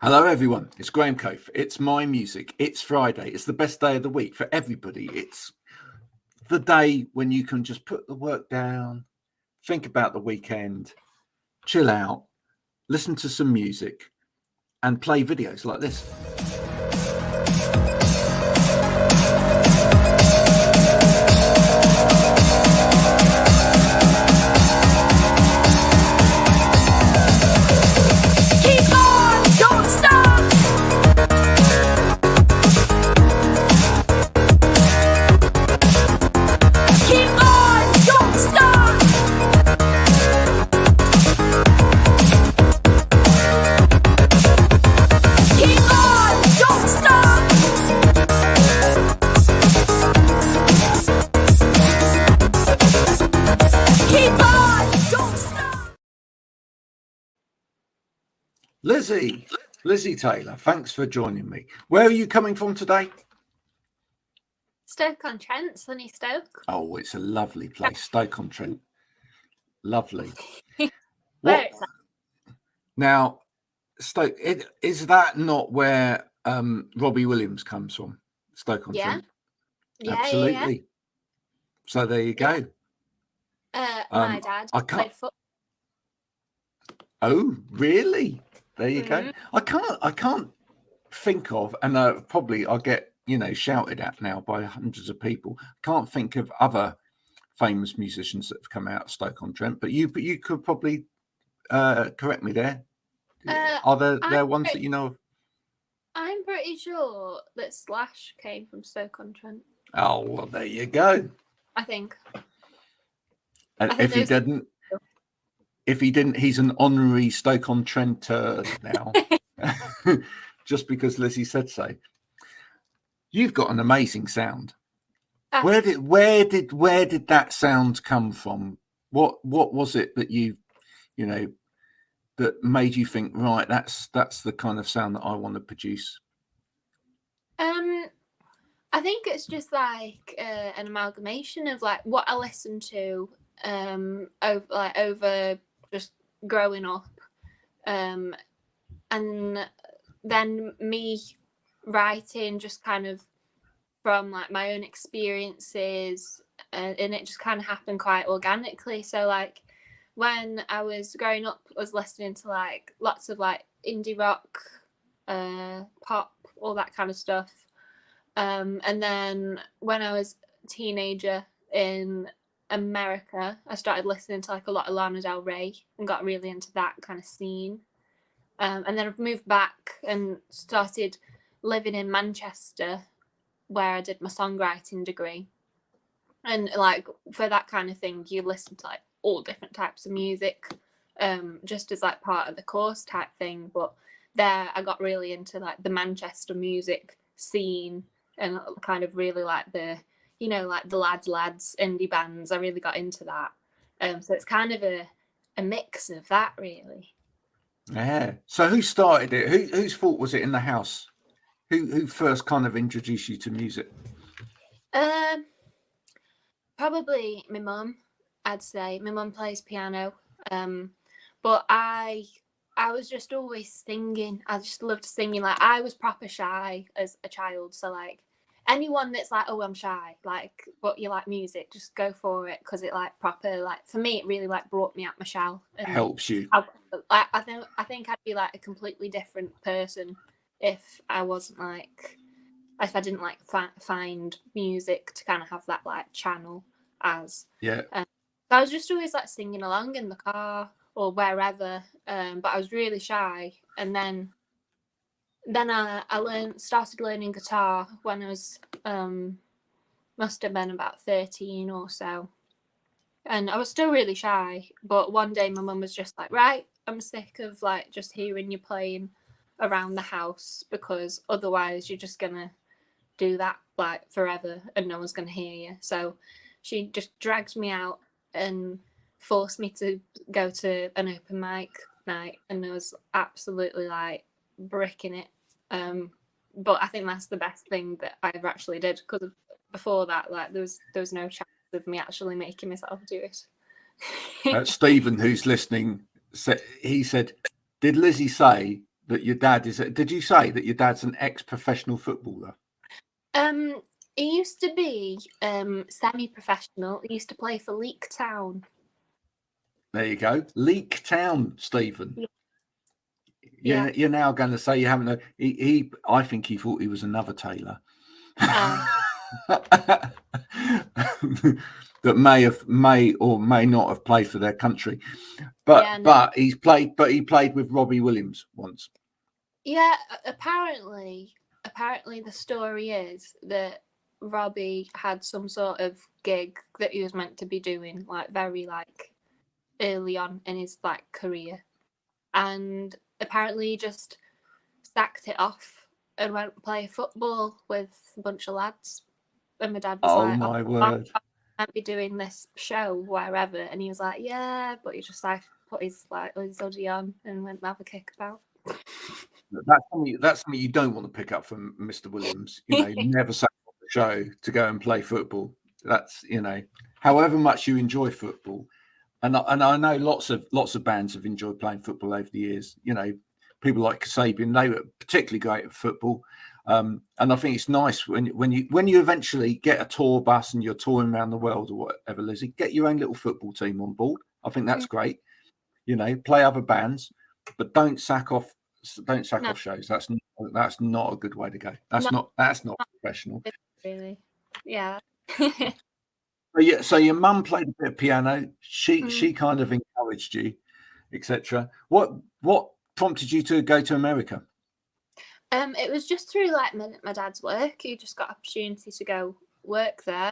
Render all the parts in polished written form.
Hello, everyone. It's Graham Coath. It's my music. It's Friday. It's the best day of the week for everybody. It's the day when you can just put the work down, think about the weekend, chill out, listen to some music, and play videos like this. Lissy Taylor, thanks for joining me. Where are you coming from today? Stoke-On-Trent, sunny Stoke. Oh, it's a lovely place, Stoke-On-Trent. Lovely. Where is that? Now, Stoke, is that not where Robbie Williams comes from? Stoke-On-Trent. Yeah. Absolutely. Yeah. So there you go. My dad played football. Oh, really? There you go. I can't think of, and probably I'll get shouted at now by hundreds of people. I can't think of other famous musicians that have come out of Stoke-On-Trent, but you could probably correct me there. Are there ones that you know of? I'm pretty sure that Slash came from Stoke-On-Trent. Oh, well, there you go. I think. And if he didn't, he's an honorary Stoke-On-Trenter now, just because Lizzie said so. You've got an amazing sound. Where did that sound come from? What was it that that made you think, right, that's the kind of sound that I want to produce? I think it's just like an amalgamation of like what I listened to over just growing up, and then me writing just kind of from like my own experiences, and it just kind of happened quite organically. So like when I was growing up, I was listening to like lots of like indie rock, pop, all that kind of stuff, and then when I was a teenager in America, I started listening to like a lot of Lana Del Rey and got really into that kind of scene, and then I've moved back and started living in Manchester, where I did my songwriting degree. And like for that kind of thing, you listen to like all different types of music, just as like part of the course type thing. But there I got really into like the Manchester music scene and kind of really like the like the lads indie bands. I really got into that. So it's kind of a mix of that, really. Yeah. So who started it? Whose fault was it in the house? Who first kind of introduced you to music? Probably my mum. I'd say my mum plays piano. But I was just always singing. I just loved singing. Like I was proper shy as a child. So like anyone that's like, oh, I'm shy, like, but you like music, just go for it, because it like proper, like for me, it really like brought me out my shell. And helps you. I think I'd be like a completely different person if I wasn't like, if I didn't like find music to kind of have that like channel as. Yeah. So I was just always like singing along in the car or wherever, but I was really shy. And then I started learning guitar when I was must have been about 13 or so, and I was still really shy. But one day my mum was just like, right, I'm sick of like just hearing you playing around the house, because otherwise you're just gonna do that like forever and no one's gonna hear you. So she just dragged me out and forced me to go to an open mic night, and I was absolutely like bricking it. But I think that's the best thing that I ever actually did, because before that, like there was no chance of me actually making myself do it. Stephen, who's listening, he said, "Did Lizzie say that your dad is? Did you say that your dad's an ex-professional footballer? He used to be semi-professional. He used to play for Leek Town. There you go, Leek Town, Stephen. Yeah. You're now going to say you haven't. I think he thought he was another Taylor. That may or may not have played for their country, but he played with Robbie Williams once. Yeah, apparently the story is that Robbie had some sort of gig that he was meant to be doing, like very like early on in his like career, and apparently he just sacked it off and went to play football with a bunch of lads. And my dad was like, my word, I can't be doing this show wherever. And he was like, yeah, but he just like put his hoodie on and went to have a kick about. That's something you don't want to pick up from Mr. Williams. Never sacked off the show to go and play football. That's however much you enjoy football, and I know lots of bands have enjoyed playing football over the years. People like Kasabian, they were particularly great at football. And I think it's nice when you eventually get a tour bus and you're touring around the world or whatever, Lizzie, get your own little football team on board. I think that's great. Play other bands, but don't sack off shows. That's not a good way to go. That's not professional. Really, yeah. So your mum played a bit of piano. She kind of encouraged you, etc. What prompted you to go to America? It was just through like my dad's work. He just got opportunity to go work there,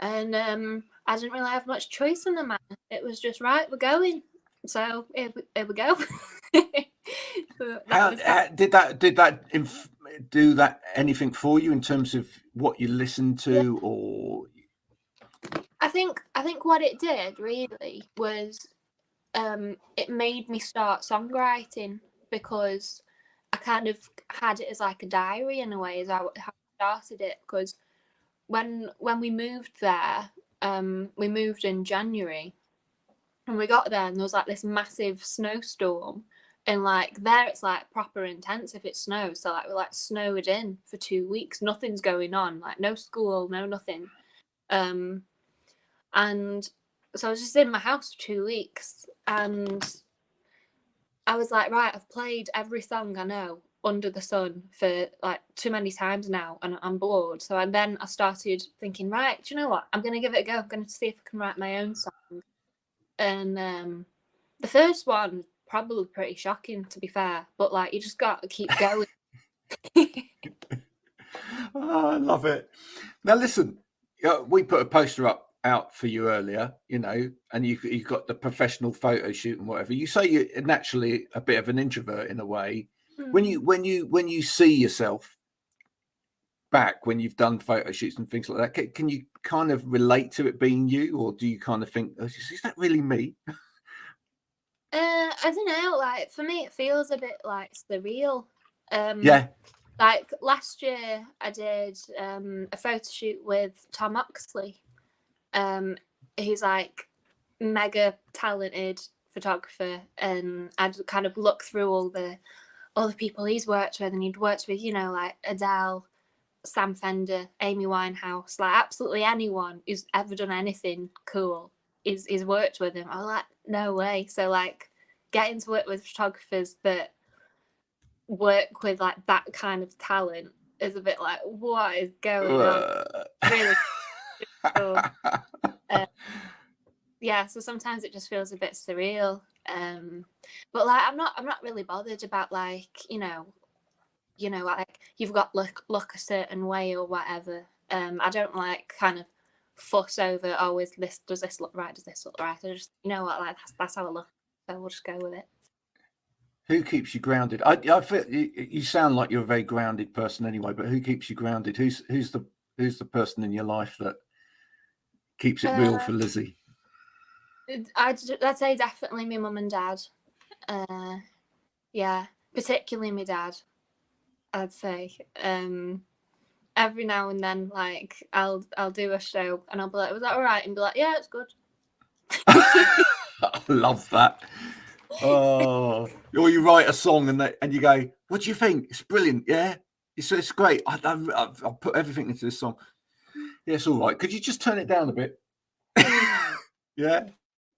and I didn't really have much choice in the matter. It was just right, we're going. So here we go. So did that do that anything for you in terms of what you listened to, or? I think what it did really was it made me start songwriting, because I kind of had it as like a diary in a way, as how I started it. Because when we moved there, we moved in January, and we got there and there was like this massive snowstorm, and like there it's like proper intense if it snows. So like we're like snowed in for 2 weeks, nothing's going on, like no school, no nothing. And so I was just in my house for 2 weeks, and I was like, right, I've played every song I know under the sun for like too many times now, and I'm bored. So then I started thinking, right, do you know what? I'm going to give it a go. I'm going to see if I can write my own song. And the first one, probably pretty shocking, to be fair. But like, you just got to keep going. Oh, I love it. Now, listen, we put a poster out for you earlier, and you got the professional photo shoot and whatever. You say you're naturally a bit of an introvert in a way. When you see yourself back when you've done photo shoots and things like that, can you kind of relate to it being you, or do you kind of think, oh, is that really me? I don't know. Like for me, it feels a bit like surreal. Yeah. Like last year, I did a photo shoot with Tom Oxley. He's like mega talented photographer, and I'd kind of look through all the people he's worked with, and he'd worked with, like Adele, Sam Fender, Amy Winehouse, like absolutely anyone who's ever done anything cool is worked with him. I was like, no way. So like getting to work with photographers that work with like that kind of talent is a bit like, what is going on? Really cool. Yeah, so sometimes it just feels a bit surreal. But like I'm not really bothered about like, like you've got look a certain way or whatever. I don't like kind of fuss over, oh, does this look right? Does this look right? I just, what, like that's how I look. So we'll just go with it. Who keeps you grounded? I feel you sound like you're a very grounded person anyway, but who keeps you grounded? Who's the person in your life that keeps it real for Lizzie? I'd say definitely my mum and dad. Yeah, particularly my dad, I'd say. Every now and then, like I'll do a show and I'll be like, was that all right? And be like, yeah, it's good. I love that. Oh, or you write a song and you go, "What do you think? It's brilliant, yeah. It's great. I've put everything into this song. Yeah, it's all right. Could you just turn it down a bit?" Yeah.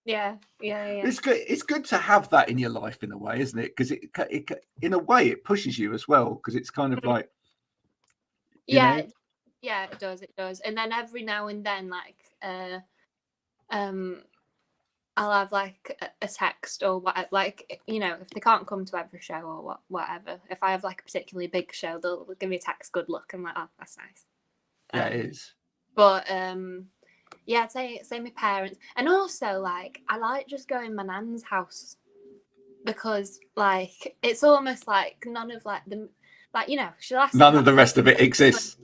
Yeah. It's good. It's good to have that in your life in a way, isn't it? Because it in a way it pushes you as well. Because it's kind of like, you know, yeah, it does. And then every now and then, like, I'll have like a text or what, like, you know, if they can't come to every show or whatever. If I have like a particularly big show, they'll give me a text, "Good luck." I'm like, "Oh, that's nice." Yeah, it is. But yeah, I'd say my parents, and also like I like just going my nan's house because like it's almost like none of like the, like, you know, she'll ask None of the rest of it exists.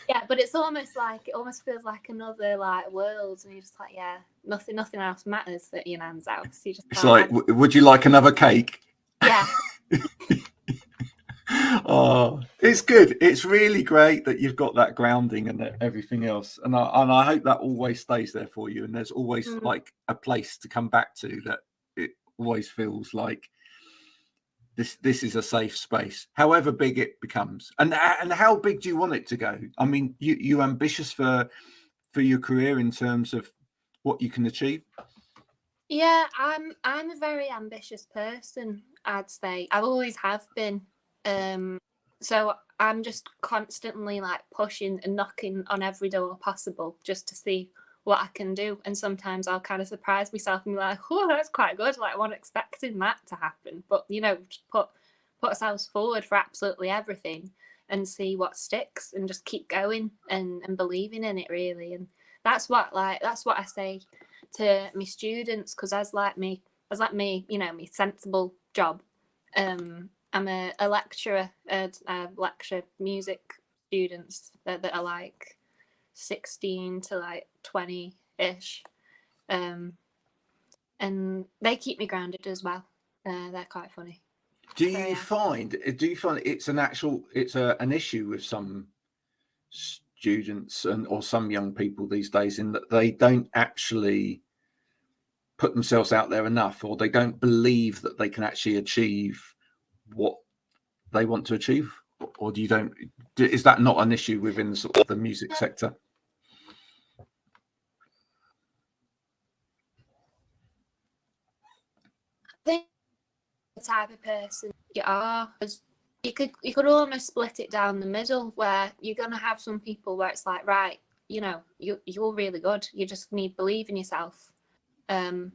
Yeah, but it's almost like, it almost feels like another like world, and you're just like, yeah, nothing else matters at your nan's house. You just It's like, would you like another cake? Yeah. Oh, it's good. It's really great that you've got that grounding and everything else, and I hope that always stays there for you. And there's always like a place to come back to, that it always feels like this is a safe space, however big it becomes. And how big do you want it to go? I mean, you ambitious for your career in terms of what you can achieve? Yeah, I'm a very ambitious person, I'd say. I always have been. So I'm just constantly like pushing and knocking on every door possible just to see what I can do. And sometimes I'll kind of surprise myself and be like, "Oh, that's quite good. Like, I wasn't expecting that to happen." But, you know, just put ourselves forward for absolutely everything and see what sticks, and just keep going and believing in it, really. And that's what I say to my students, because as me, you know, my sensible job, I'm a lecturer, and I lecture music students that are like 16 to like 20-ish, and they keep me grounded as well. They're quite funny. Do you find it's an issue with some students or some young people these days, in that they don't actually put themselves out there enough, or they don't believe that they can actually achieve what they want to achieve? Or is that not an issue within sort of the music sector? I think the type of person you are, you could almost split it down the middle, where you're gonna have some people where it's like, right, you know, you're really good, you just need to believe in yourself, and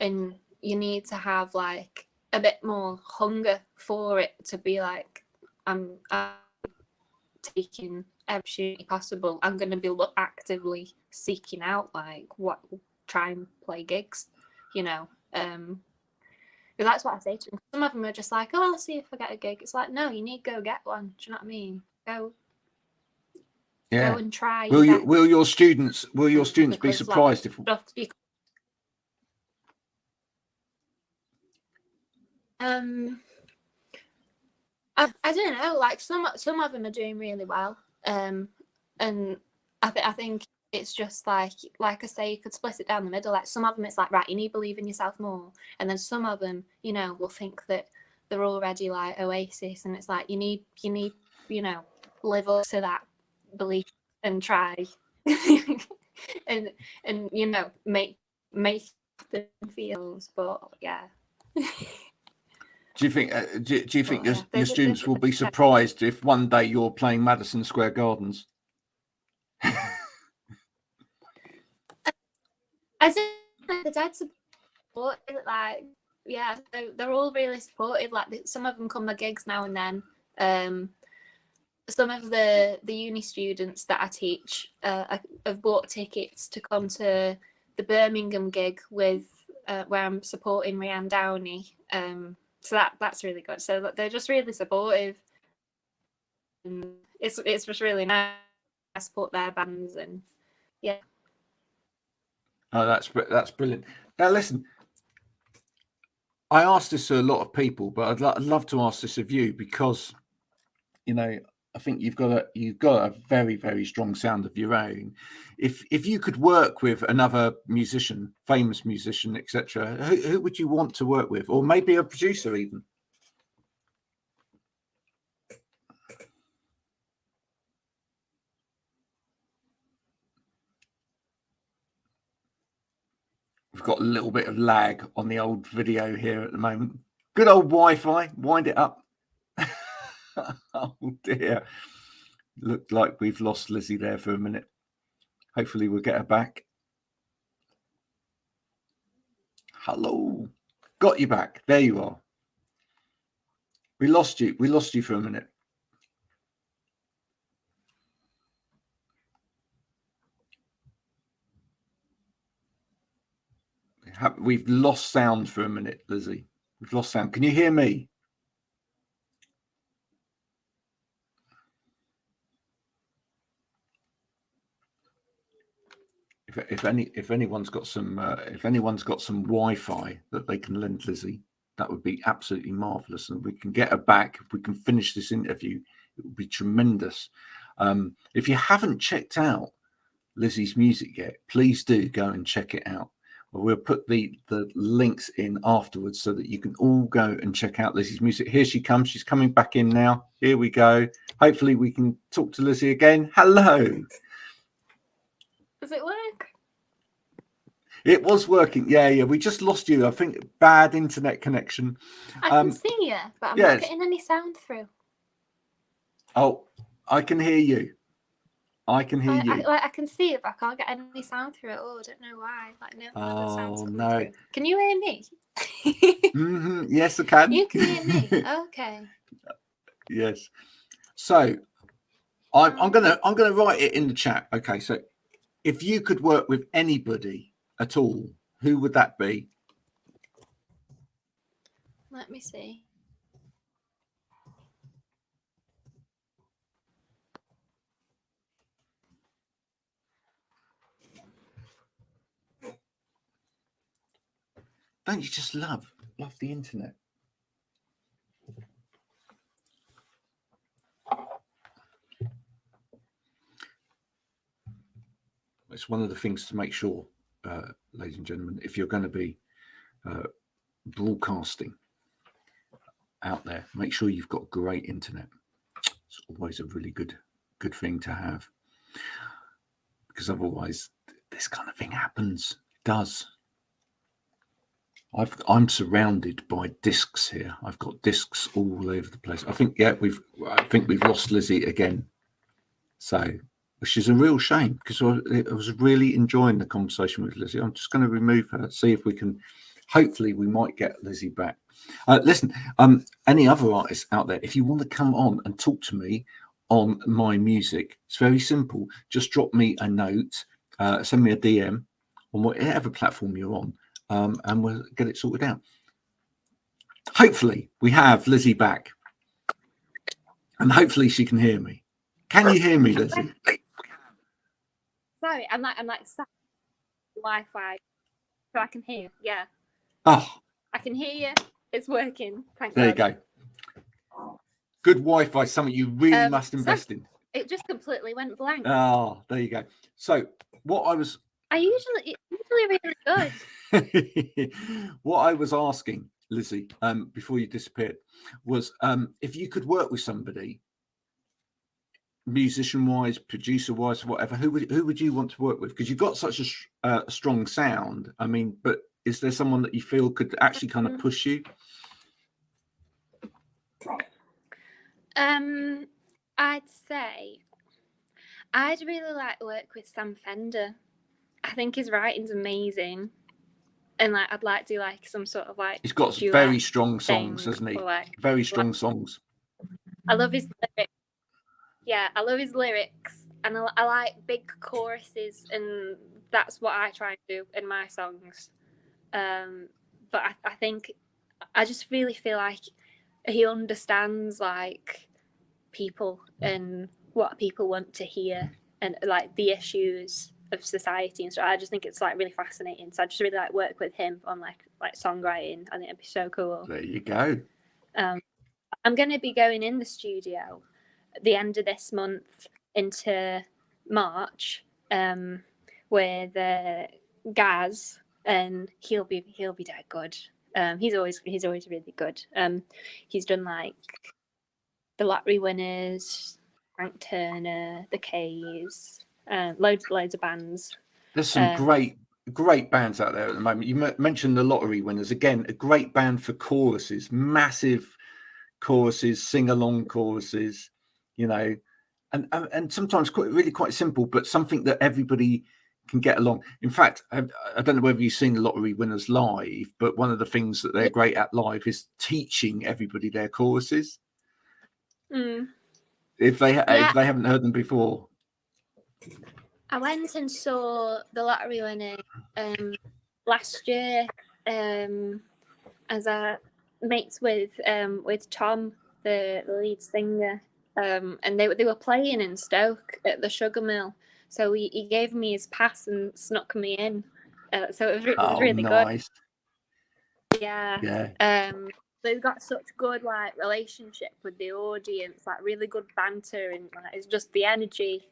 you need to have like a bit more hunger for it to be like, I'm taking every opportunity possible. I'm going to be actively seeking out like try and play gigs, you know. Because that's what I say to them. Some of them are just like, "Oh, I'll see if I get a gig." It's like, no, you need to go get one. Do you know what I mean? Go and try. Will your students be surprised if? I don't know. Like some of them are doing really well, and I think it's just like I say, you could split it down the middle. Like some of them, it's like, right, you need to believe in yourself more, and then some of them, you know, will think that they're already like Oasis, and it's like you need, you know, live up to that belief and try, and you know, make them feel. But yeah. Do you think your students will be surprised if one day you're playing Madison Square Gardens? I think the dad supportive, like, yeah, they're all really supportive. Like some of them come to gigs now and then. Some of the uni students that I teach have bought tickets to come to the Birmingham gig with where I'm supporting Rianne Downey. So that's really good. So they're just really supportive. And it's just really nice. I support their bands, and yeah. Oh, that's brilliant. Now listen, I asked this to a lot of people, but I'd love to ask this of you, because, you know, I think you've got a very, very strong sound of your own. If you could work with another musician, famous musician, etc., who would you want to work with, or maybe a producer even? We've got a little bit of lag on the old video here at the moment. Good old Wi-Fi. Wind it up. Oh dear. Looked like we've lost Lizzie there for a minute. Hopefully we'll get her back. Hello. Got you back. There you are. We lost you. We lost you for a minute. We've lost sound for a minute, Lizzie. We've lost sound. Can you hear me? If anyone's got some Wi-Fi that they can lend Lizzie, that would be absolutely marvelous, and we can get her back. If we can finish this interview, it would be tremendous. If you haven't checked out Lizzie's music yet, please do go and check it out. We'll put the links in afterwards so that you can all go and check out Lizzie's music. Here she comes. She's coming back in now. Here we go. Hopefully we can talk to Lizzie again. Hello. Does it work? It was working. Yeah. We just lost you. I think bad internet connection. I can see you, but I'm not getting any sound through. Oh, I can hear you. I can hear you. I can see it, but I can't get any sound through it. Oh, I don't know why. No. Through. Can you hear me? Yes, I can. You can hear me. Okay. Yes. So I'm gonna write it in the chat. Okay. So if you could work with anybody at all, who would that be? Let me see. Don't you just love the internet? It's one of the things to make sure, ladies and gentlemen, if you're going to be broadcasting out there, make sure you've got great internet. It's always a really good thing to have, because otherwise this kind of thing happens. It does. I'm surrounded by discs here. I've got discs all over the place. I think we've lost Lizzie again. So, which is a real shame, because I was really enjoying the conversation with Lizzie. I'm just going to remove her, see if we can. Hopefully, we might get Lizzie back. Listen, any other artists out there, if you want to come on and talk to me on my music, it's very simple. Just drop me a note, send me a DM on whatever platform you're on. And we'll get it sorted out. Hopefully we have Lizzie back, and hopefully she can hear me. Can you hear me, Lizzie? Sorry, I'm like Wi-Fi, so I can hear. Yeah. Oh, I can hear you. It's working. Thank there God. You go. Good Wi-Fi, something you really must invest in. It just completely went blank. Oh, there you go. So it's usually really good. What I was asking, Lizzie, before you disappeared, was if you could work with somebody, musician-wise, producer-wise, whatever, who would you want to work with? Because you've got such a strong sound. I mean, but is there someone that you feel could actually kind of push you? I'd say I'd really like to work with Sam Fender. I think his writing's amazing, and I'd like to do some sort of He's got some very strong songs, hasn't he? Very strong songs. I love his lyrics. Yeah, I love his lyrics, and I like big choruses, and that's what I try and do in my songs. But I think I just really feel like he understands people and what people want to hear, and the issues of society and stuff. I just think it's really fascinating. So I just really work with him on like songwriting. I think it'd be so cool. There you go. I'm going to be going in the studio the end of this month into March with Gaz, and he'll be dead good. He's always really good. He's done like the Lottery Winners, Frank Turner, the K's, loads of bands. There's some great bands out there at the moment. You mentioned the Lottery Winners again, a great band for choruses, massive choruses, sing-along choruses, you know, and sometimes quite simple, but something that everybody can get along. In fact, I don't know whether you've seen the Lottery Winners live, but one of the things that they're great at live is teaching everybody their choruses. If they haven't heard them before. I went and saw the Lottery Winner last year as a mates with Tom, the lead singer, and they were playing in Stoke at the Sugar Mill. So he gave me his pass and snuck me in. So it was really nice. Good. Yeah. They've got such good like relationship with the audience, like really good banter, and like, it's just the energy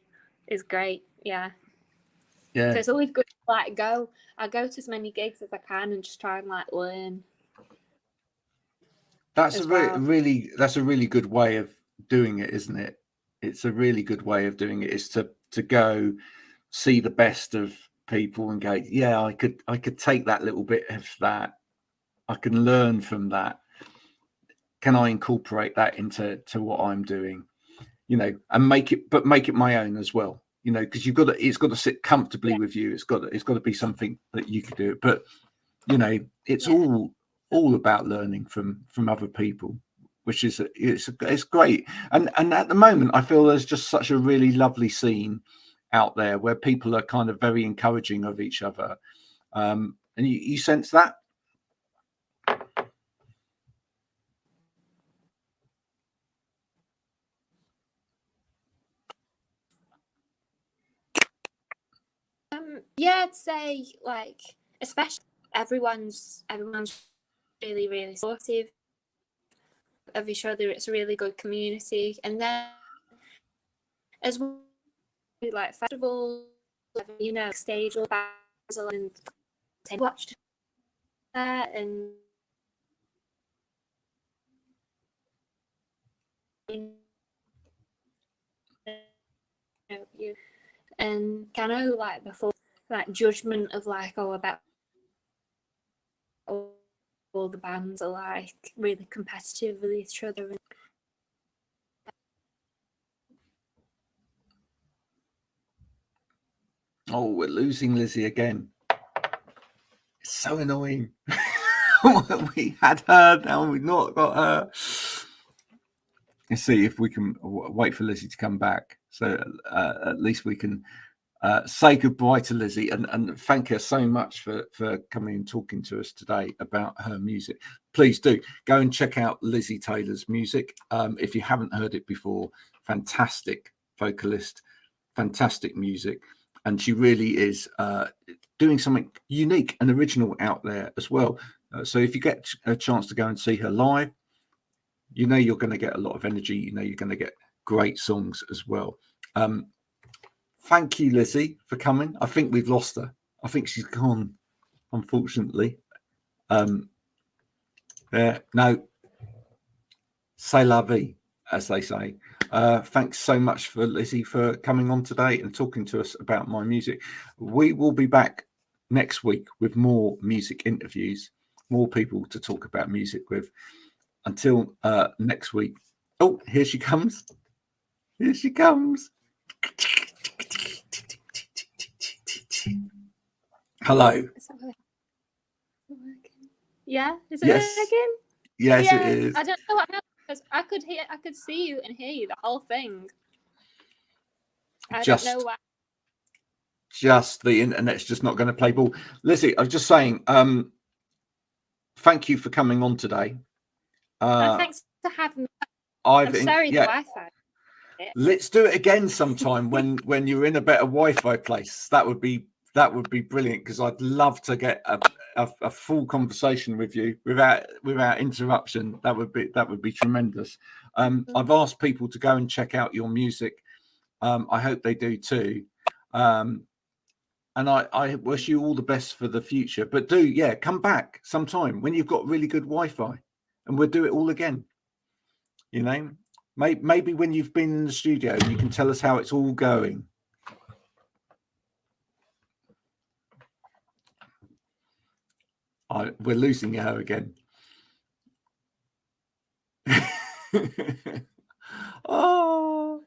is great. Yeah. So it's always good to like I go to as many gigs as I can and just try and like learn. That's a really good way of doing it, isn't it? It's a really good way of doing it, is to go see the best of people and go, yeah, I could take that little bit of that. I can learn from that. Can I incorporate that into what I'm doing? You know, and make it my own as well. You know, because it's got to sit comfortably with you. It's got to be something that you could do. But you know, it's all about learning from other people, which is it's great. And at the moment, I feel there's just such a really lovely scene out there where people are kind of very encouraging of each other. And you sense that. Yeah, I'd say like especially everyone's really, really supportive of each other. It's a really good community, and then as well, like festivals, you know, stage or Basel, and watched that and you and kind of like before like judgment of like about all the bands are like really competitive with each other. Oh, we're losing Lizzie again. It's so annoying. We had her, now we've not got her. Let's see if we can wait for Lizzie to come back. So at least we can say goodbye to Lizzie and thank her so much for coming and talking to us today about her music. Please do go and check out Lissy Taylor's music. If you haven't heard it before, fantastic vocalist, fantastic music. And she really is doing something unique and original out there as well. So if you get a chance to go and see her live, you know you're going to get a lot of energy. You know you're going to get great songs as well. Thank you, Lizzie, for coming. I think we've lost her. I think she's gone, unfortunately. No, c'est la vie, as they say. Thanks so much for Lizzie for coming on today and talking to us about my music. We will be back next week with more music interviews, more people to talk about music with. Until next week. Oh, here she comes. Here she comes. Hello. Yeah, is it working? Yes, it is. I don't know what happened because I could see you and hear you the whole thing. I don't know why. Just the internet's just not going to play ball. Lizzie, I was just saying, thank you for coming on today. Thanks for having me. I'm sorry the Wi-Fi. Let's do it again sometime when you're in a better Wi-Fi place. That would be brilliant because I'd love to get a full conversation with you without interruption, that would be tremendous. I've asked people to go and check out your music. I hope they do too. And I wish you all the best for the future. But come back sometime when you've got really good Wi-Fi, and we'll do it all again. You know, maybe when you've been in the studio, you can tell us how it's all going. We're losing her again. Oh,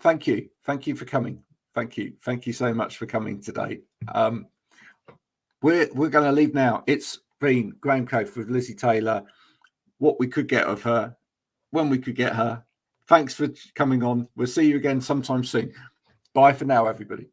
thank you for coming. Thank you so much for coming today. We're going to leave now. It's been Graham Coath with Lissy Taylor. What we could get of her, when we could get her. Thanks for coming on. We'll see you again sometime soon. Bye for now, everybody.